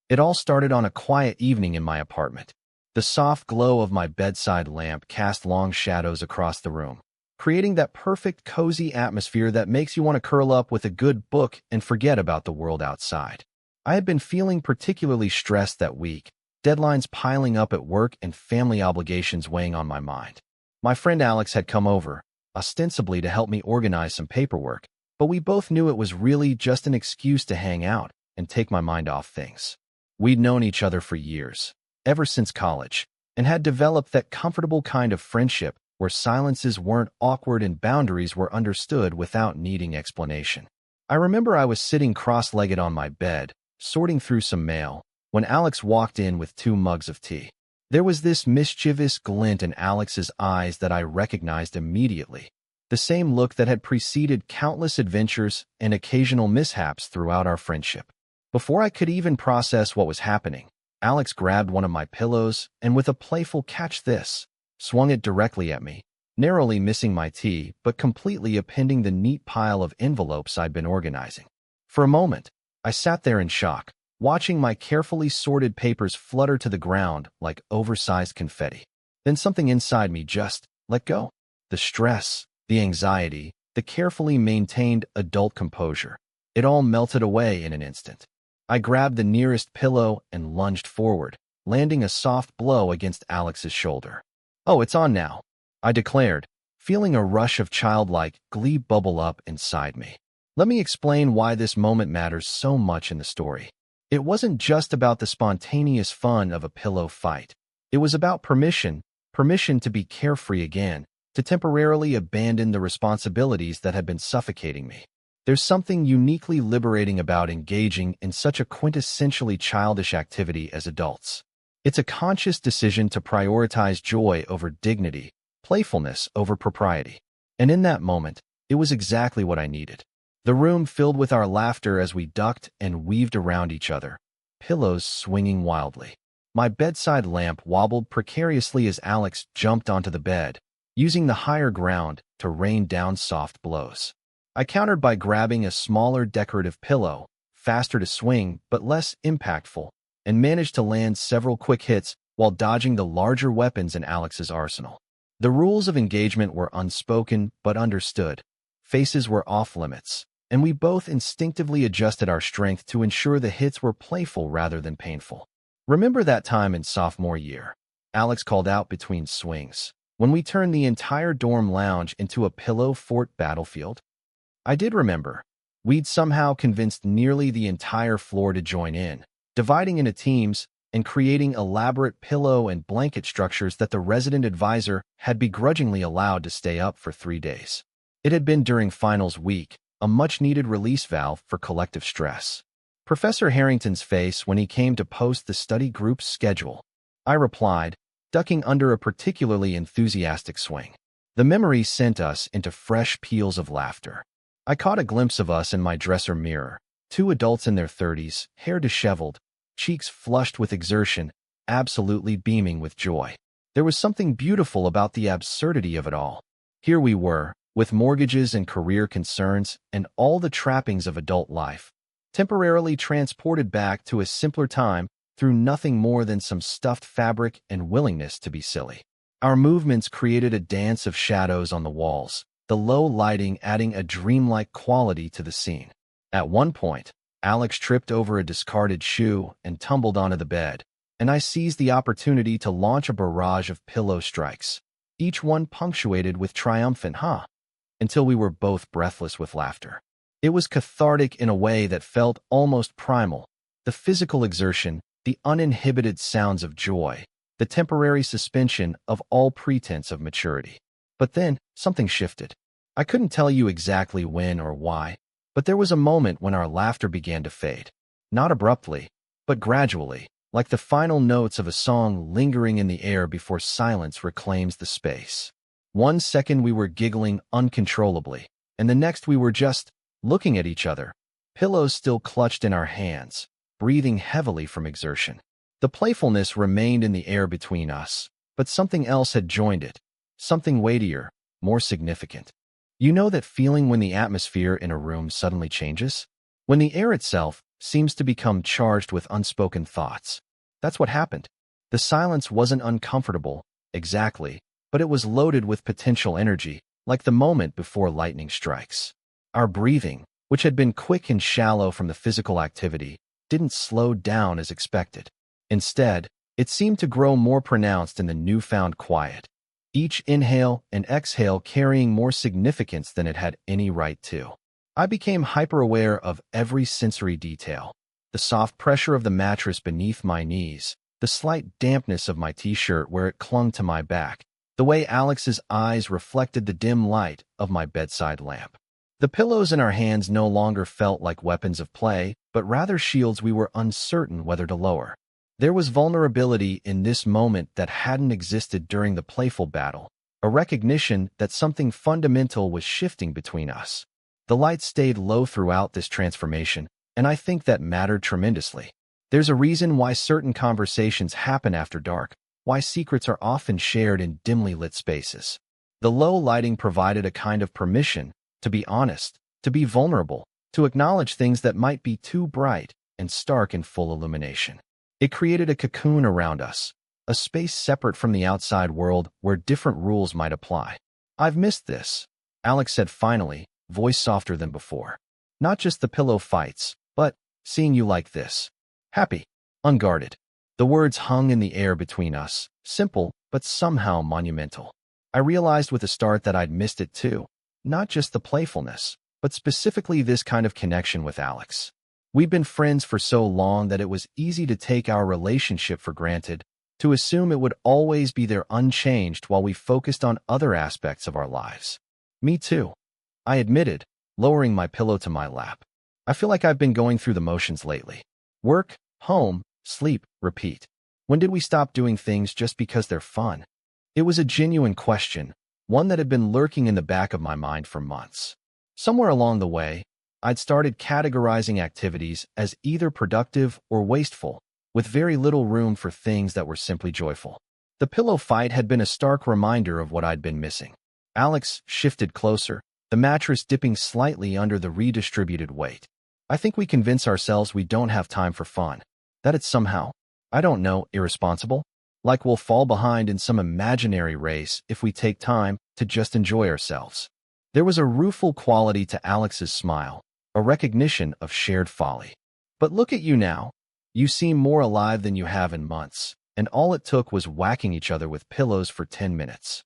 It all started on a quiet evening in my apartment. The soft glow of my bedside lamp cast long shadows across the room, creating that perfect, cozy atmosphere that makes you want to curl up with a good book and forget about the world outside. I had been feeling particularly stressed that week, deadlines piling up at work and family obligations weighing on my mind. My friend Alex had come over, ostensibly to help me organize some paperwork, but we both knew it was really just an excuse to hang out and take my mind off things. We'd known each other for years, ever since college, and had developed that comfortable kind of friendship where silences weren't awkward and boundaries were understood without needing explanation. I remember I was sitting cross-legged on my bed, sorting through some mail, when Alex walked in with 2 mugs of tea. There was this mischievous glint in Alex's eyes that I recognized immediately, the same look that had preceded countless adventures and occasional mishaps throughout our friendship. Before I could even process what was happening, Alex grabbed one of my pillows and with a playful "catch this," swung it directly at me, narrowly missing my tea but completely appending the neat pile of envelopes I'd been organizing. For a moment, I sat there in shock, watching my carefully sorted papers flutter to the ground like oversized confetti. Then something inside me just let go. The stress, the anxiety, the carefully maintained adult composure. It all melted away in an instant. I grabbed the nearest pillow and lunged forward, landing a soft blow against Alex's shoulder. "Oh, it's on now," I declared, feeling a rush of childlike glee bubble up inside me. Let me explain why this moment matters so much in the story. It wasn't just about the spontaneous fun of a pillow fight. It was about permission to be carefree again, to temporarily abandon the responsibilities that had been suffocating me. There's something uniquely liberating about engaging in such a quintessentially childish activity as adults. It's a conscious decision to prioritize joy over dignity, playfulness over propriety. And in that moment, it was exactly what I needed. The room filled with our laughter as we ducked and weaved around each other, pillows swinging wildly. My bedside lamp wobbled precariously as Alex jumped onto the bed, using the higher ground to rain down soft blows. I countered by grabbing a smaller decorative pillow, faster to swing but less impactful, and managed to land several quick hits while dodging the larger weapons in Alex's arsenal. The rules of engagement were unspoken but understood. Faces were off limits, and we both instinctively adjusted our strength to ensure the hits were playful rather than painful. "Remember that time in sophomore year?" Alex called out between swings, "when we turned the entire dorm lounge into a pillow fort battlefield?" I did remember. We'd somehow convinced nearly the entire floor to join in, dividing into teams and creating elaborate pillow and blanket structures that the resident advisor had begrudgingly allowed to stay up for 3 days. It had been during finals week, a much-needed release valve for collective stress. Professor Harrington's face when he came to post the study group's schedule. I replied, ducking under a particularly enthusiastic swing. The memory sent us into fresh peals of laughter. I caught a glimpse of us in my dresser mirror, 2 adults in their 30s, hair disheveled, cheeks flushed with exertion, absolutely beaming with joy. There was something beautiful about the absurdity of it all. Here we were, with mortgages and career concerns and all the trappings of adult life, temporarily transported back to a simpler time through nothing more than some stuffed fabric and willingness to be silly. Our movements created a dance of shadows on the walls, the low lighting adding a dreamlike quality to the scene. At one point, Alex tripped over a discarded shoe and tumbled onto the bed, and I seized the opportunity to launch a barrage of pillow strikes, each one punctuated with triumphant "huh," until we were both breathless with laughter. It was cathartic in a way that felt almost primal, the physical exertion, the uninhibited sounds of joy, the temporary suspension of all pretense of maturity. But then, something shifted. I couldn't tell you exactly when or why, but there was a moment when our laughter began to fade. Not abruptly, but gradually, like the final notes of a song lingering in the air before silence reclaims the space. One second we were giggling uncontrollably, and the next we were just looking at each other, pillows still clutched in our hands, breathing heavily from exertion. The playfulness remained in the air between us, but something else had joined it, something weightier, more significant. You know that feeling when the atmosphere in a room suddenly changes? When the air itself, seems to become charged with unspoken thoughts. That's what happened. The silence wasn't uncomfortable, exactly, but it was loaded with potential energy, like the moment before lightning strikes. Our breathing, which had been quick and shallow from the physical activity, didn't slow down as expected. Instead, it seemed to grow more pronounced in the newfound quiet, each inhale and exhale carrying more significance than it had any right to. I became hyper-aware of every sensory detail: the soft pressure of the mattress beneath my knees, the slight dampness of my t-shirt where it clung to my back, the way Alex's eyes reflected the dim light of my bedside lamp. The pillows in our hands no longer felt like weapons of play, but rather shields we were uncertain whether to lower. There was vulnerability in this moment that hadn't existed during the playful battle, a recognition that something fundamental was shifting between us. The light stayed low throughout this transformation, and I think that mattered tremendously. There's a reason why certain conversations happen after dark, why secrets are often shared in dimly lit spaces. The low lighting provided a kind of permission to be honest, to be vulnerable, to acknowledge things that might be too bright and stark in full illumination. It created a cocoon around us, a space separate from the outside world where different rules might apply. "I've missed this," Alex said finally, voice softer than before. "Not just the pillow fights, but seeing you like this. Happy, unguarded." The words hung in the air between us, simple but somehow monumental. I realized with a start that I'd missed it too, not just the playfulness, but specifically this kind of connection with Alex. We'd been friends for so long that it was easy to take our relationship for granted, to assume it would always be there unchanged while we focused on other aspects of our lives. "Me too," I admitted, lowering my pillow to my lap. "I feel like I've been going through the motions lately. Work, home, sleep, repeat. When did we stop doing things just because they're fun?" It was a genuine question, one that had been lurking in the back of my mind for months. Somewhere along the way, I'd started categorizing activities as either productive or wasteful, with very little room for things that were simply joyful. The pillow fight had been a stark reminder of what I'd been missing. Alex shifted closer, the mattress dipping slightly under the redistributed weight. "I think we convince ourselves we don't have time for fun, that it's somehow, I don't know, irresponsible, like we'll fall behind in some imaginary race if we take time to just enjoy ourselves." There was a rueful quality to Alex's smile, a recognition of shared folly. "But look at you now. You seem more alive than you have in months, and all it took was whacking each other with pillows for 10 minutes.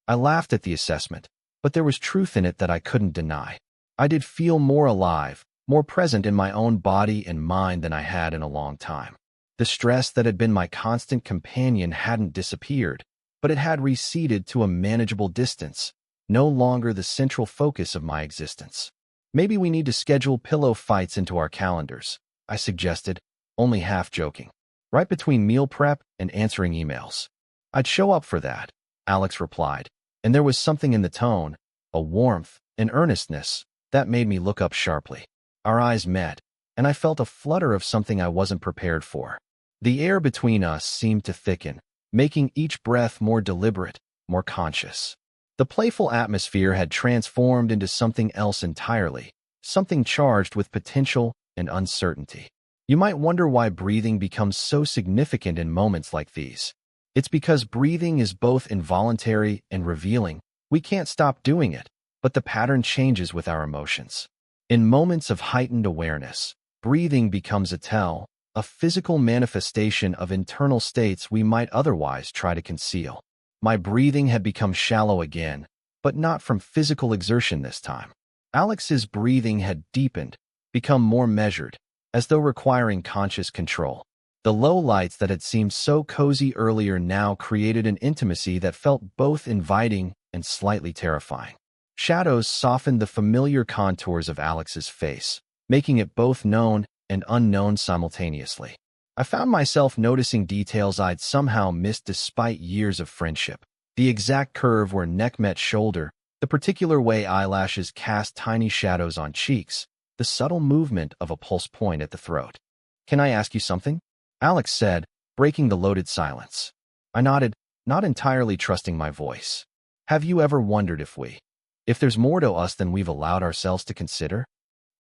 I laughed at the assessment, but there was truth in it that I couldn't deny. I did feel more alive, more present in my own body and mind than I had in a long time. The stress that had been my constant companion hadn't disappeared, but it had receded to a manageable distance, no longer the central focus of my existence. "Maybe we need to schedule pillow fights into our calendars," I suggested, only half joking. "Right between meal prep and answering emails." "I'd show up for that," Alex replied, and there was something in the tone, a warmth, an earnestness, that made me look up sharply. Our eyes met, and I felt a flutter of something I wasn't prepared for. The air between us seemed to thicken, making each breath more deliberate, more conscious. The playful atmosphere had transformed into something else entirely, something charged with potential and uncertainty. You might wonder why breathing becomes so significant in moments like these. It's because breathing is both involuntary and revealing. We can't stop doing it, but the pattern changes with our emotions. In moments of heightened awareness, breathing becomes a physical manifestation of internal states we might otherwise try to conceal. My breathing had become shallow again, but not from physical exertion this time. Alex's breathing had deepened, become more measured, as though requiring conscious control. The low lights that had seemed so cozy earlier now created an intimacy that felt both inviting and slightly terrifying. Shadows softened the familiar contours of Alex's face, making it both known and unknown simultaneously. I found myself noticing details I'd somehow missed despite years of friendship. The exact curve where neck met shoulder, the particular way eyelashes cast tiny shadows on cheeks, the subtle movement of a pulse point at the throat. "Can I ask you something?" Alex said, breaking the loaded silence. I nodded, not entirely trusting my voice. "Have you ever wondered if there's more to us than we've allowed ourselves to consider?"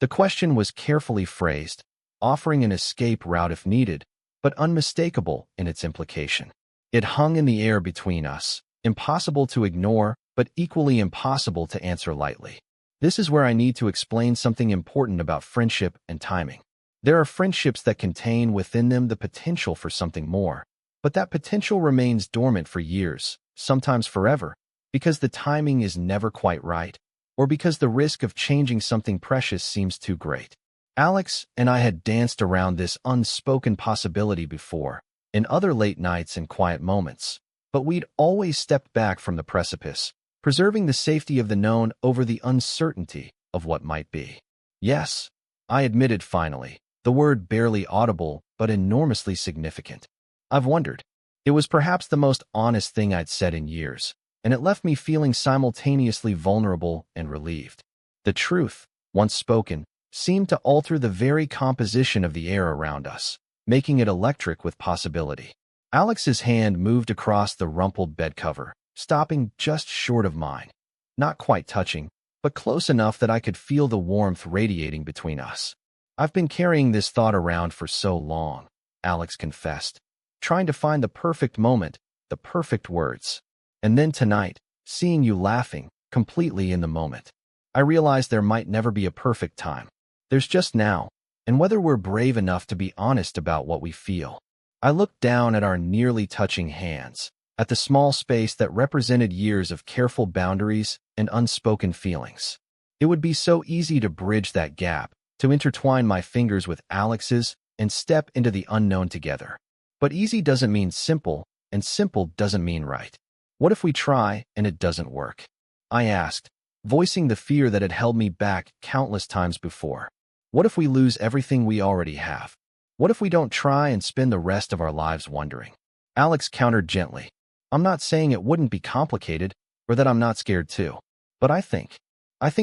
The question was carefully phrased, offering an escape route if needed, but unmistakable in its implication. It hung in the air between us, impossible to ignore, but equally impossible to answer lightly. This is where I need to explain something important about friendship and timing. There are friendships that contain within them the potential for something more, but that potential remains dormant for years, sometimes forever, because the timing is never quite right, or because the risk of changing something precious seems too great. Alex and I had danced around this unspoken possibility before, in other late nights and quiet moments, but we'd always stepped back from the precipice, preserving the safety of the known over the uncertainty of what might be. Yes, I admitted finally, the word barely audible but enormously significant. I've wondered. It was perhaps the most honest thing I'd said in years, and it left me feeling simultaneously vulnerable and relieved. The truth, once spoken, seemed to alter the very composition of the air around us, making it electric with possibility. Alex's hand moved across the rumpled bed cover, stopping just short of mine. Not quite touching, but close enough that I could feel the warmth radiating between us. I've been carrying this thought around for so long, Alex confessed, trying to find the perfect moment, the perfect words. And then tonight, seeing you laughing, completely in the moment, I realized there might never be a perfect time. There's just now, and whether we're brave enough to be honest about what we feel. I looked down at our nearly touching hands, at the small space that represented years of careful boundaries and unspoken feelings. It would be so easy to bridge that gap, to intertwine my fingers with Alex's and step into the unknown together. But easy doesn't mean simple, and simple doesn't mean right. What if we try and it doesn't work? I asked, voicing the fear that had held me back countless times before. What if we lose everything we already have? What if we don't try and spend the rest of our lives wondering? Alex countered gently. I'm not saying it wouldn't be complicated, or that I'm not scared too. But I think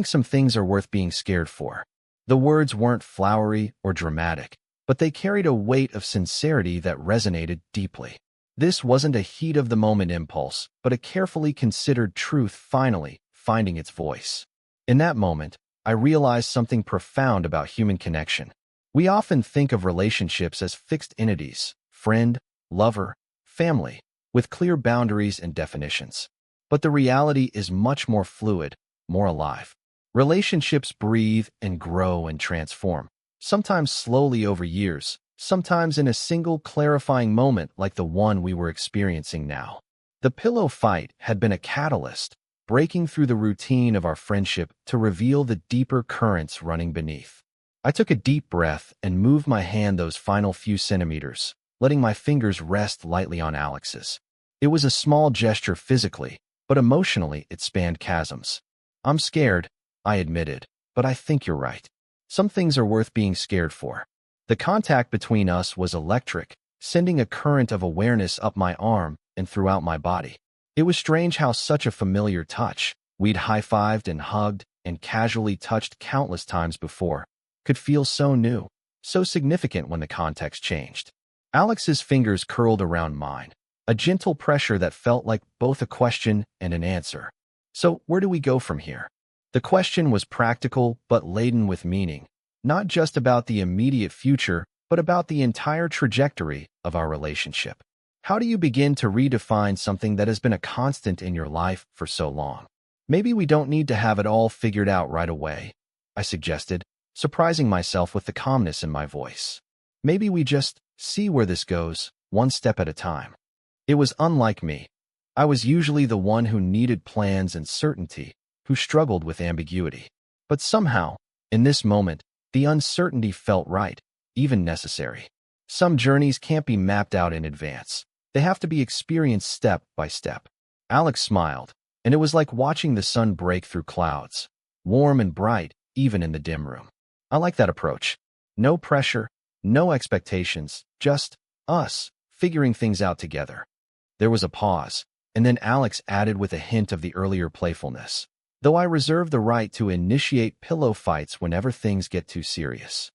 some things are worth being scared for. The words weren't flowery or dramatic, but they carried a weight of sincerity that resonated deeply. This wasn't a heat-of-the-moment impulse, but a carefully considered truth finally finding its voice. In that moment, I realized something profound about human connection. We often think of relationships as fixed entities, friend, lover, family, with clear boundaries and definitions. But the reality is much more fluid, more alive. Relationships breathe and grow and transform, sometimes slowly over years, sometimes in a single clarifying moment like the one we were experiencing now. The pillow fight had been a catalyst, breaking through the routine of our friendship to reveal the deeper currents running beneath. I took a deep breath and moved my hand those final few centimeters, letting my fingers rest lightly on Alex's. It was a small gesture physically, but emotionally it spanned chasms. I'm scared, I admitted, but I think you're right. Some things are worth being scared for. The contact between us was electric, sending a current of awareness up my arm and throughout my body. It was strange how such a familiar touch, we'd high-fived and hugged and casually touched countless times before, could feel so new, so significant when the context changed. Alex's fingers curled around mine, a gentle pressure that felt like both a question and an answer. So where do we go from here? The question was practical but laden with meaning, not just about the immediate future, but about the entire trajectory of our relationship. How do you begin to redefine something that has been a constant in your life for so long? Maybe we don't need to have it all figured out right away, I suggested, surprising myself with the calmness in my voice. Maybe we just see where this goes, one step at a time. It was unlike me. I was usually the one who needed plans and certainty, who struggled with ambiguity. But somehow, in this moment, the uncertainty felt right, even necessary. Some journeys can't be mapped out in advance. They have to be experienced step by step. Alex smiled, and it was like watching the sun break through clouds, warm and bright, even in the dim room. I like that approach. No pressure, no expectations, just us, figuring things out together. There was a pause, and then Alex added with a hint of the earlier playfulness. Though I reserve the right to initiate pillow fights whenever things get too serious.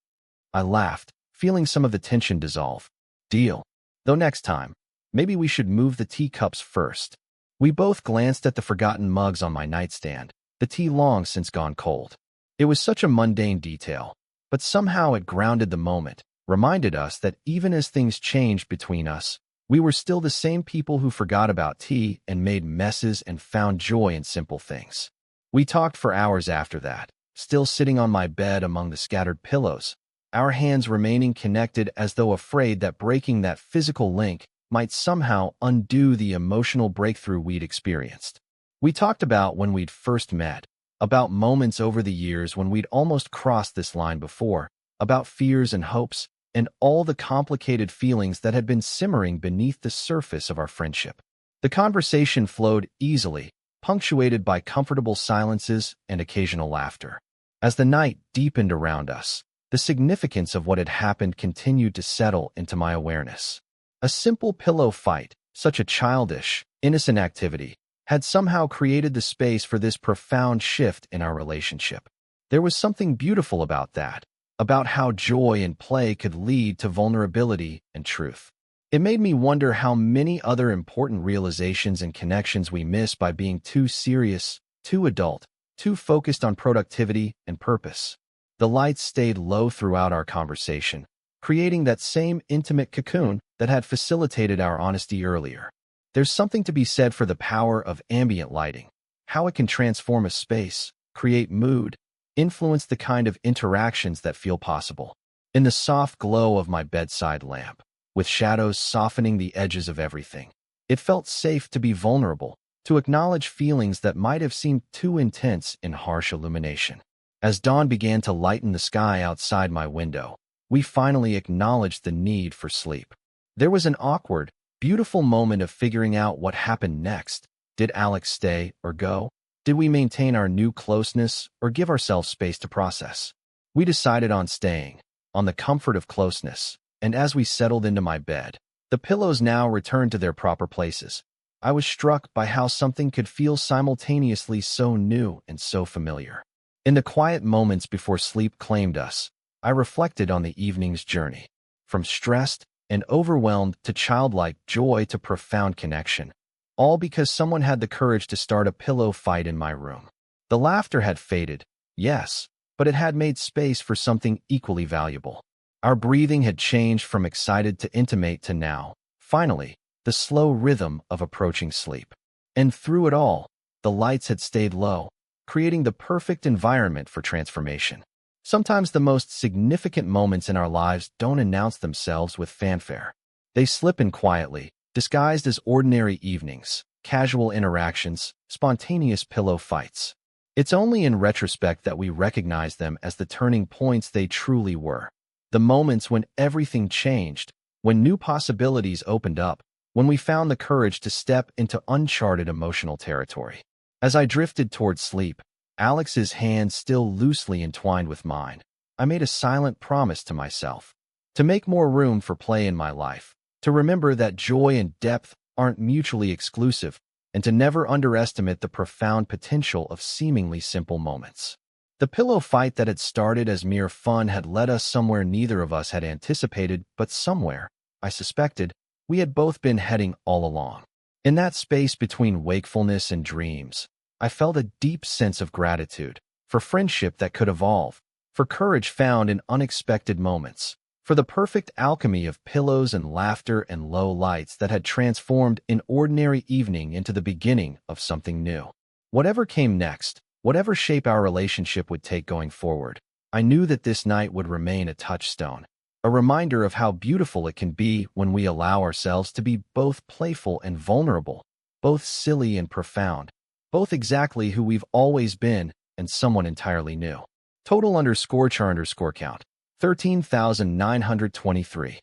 I laughed, feeling some of the tension dissolve. Deal. Though next time, maybe we should move the teacups first. We both glanced at the forgotten mugs on my nightstand, the tea long since gone cold. It was such a mundane detail, but somehow it grounded the moment, reminded us that even as things changed between us, we were still the same people who forgot about tea and made messes and found joy in simple things. We talked for hours after that, still sitting on my bed among the scattered pillows, our hands remaining connected as though afraid that breaking that physical link might somehow undo the emotional breakthrough we'd experienced. We talked about when we'd first met, about moments over the years when we'd almost crossed this line before, about fears and hopes, and all the complicated feelings that had been simmering beneath the surface of our friendship. The conversation flowed easily, punctuated by comfortable silences and occasional laughter. As the night deepened around us, the significance of what had happened continued to settle into my awareness. A simple pillow fight, such a childish, innocent activity, had somehow created the space for this profound shift in our relationship. There was something beautiful about that, about how joy and play could lead to vulnerability and truth. It made me wonder how many other important realizations and connections we miss by being too serious, too adult, too focused on productivity and purpose. The lights stayed low throughout our conversation, creating that same intimate cocoon that had facilitated our honesty earlier. There's something to be said for the power of ambient lighting, how it can transform a space, create mood, influence the kind of interactions that feel possible. In the soft glow of my bedside lamp, with shadows softening the edges of everything, it felt safe to be vulnerable, to acknowledge feelings that might have seemed too intense in harsh illumination. As dawn began to lighten the sky outside my window, we finally acknowledged the need for sleep. There was an awkward, beautiful moment of figuring out what happened next. Did Alex stay or go? Did we maintain our new closeness or give ourselves space to process? We decided on staying, on the comfort of closeness, and as we settled into my bed, the pillows now returned to their proper places. I was struck by how something could feel simultaneously so new and so familiar. In the quiet moments before sleep claimed us, I reflected on the evening's journey, from stressed and overwhelmed to childlike joy to profound connection, all because someone had the courage to start a pillow fight in my room. The laughter had faded, yes, but it had made space for something equally valuable. Our breathing had changed from excited to intimate to now, finally, the slow rhythm of approaching sleep. And through it all, the lights had stayed low, creating the perfect environment for transformation. Sometimes the most significant moments in our lives don't announce themselves with fanfare. They slip in quietly, disguised as ordinary evenings, casual interactions, spontaneous pillow fights. It's only in retrospect that we recognize them as the turning points they truly were. The moments when everything changed, when new possibilities opened up, when we found the courage to step into uncharted emotional territory. As I drifted toward sleep, Alex's hand still loosely entwined with mine, I made a silent promise to myself to make more room for play in my life, to remember that joy and depth aren't mutually exclusive, and to never underestimate the profound potential of seemingly simple moments. The pillow fight that had started as mere fun had led us somewhere neither of us had anticipated, but somewhere, I suspected, we had both been heading all along. In that space between wakefulness and dreams, I felt a deep sense of gratitude for friendship that could evolve, for courage found in unexpected moments, for the perfect alchemy of pillows and laughter and low lights that had transformed an ordinary evening into the beginning of something new. Whatever came next, whatever shape our relationship would take going forward, I knew that this night would remain a touchstone, a reminder of how beautiful it can be when we allow ourselves to be both playful and vulnerable, both silly and profound, both exactly who we've always been and someone entirely new. Total _char_count, 13,923.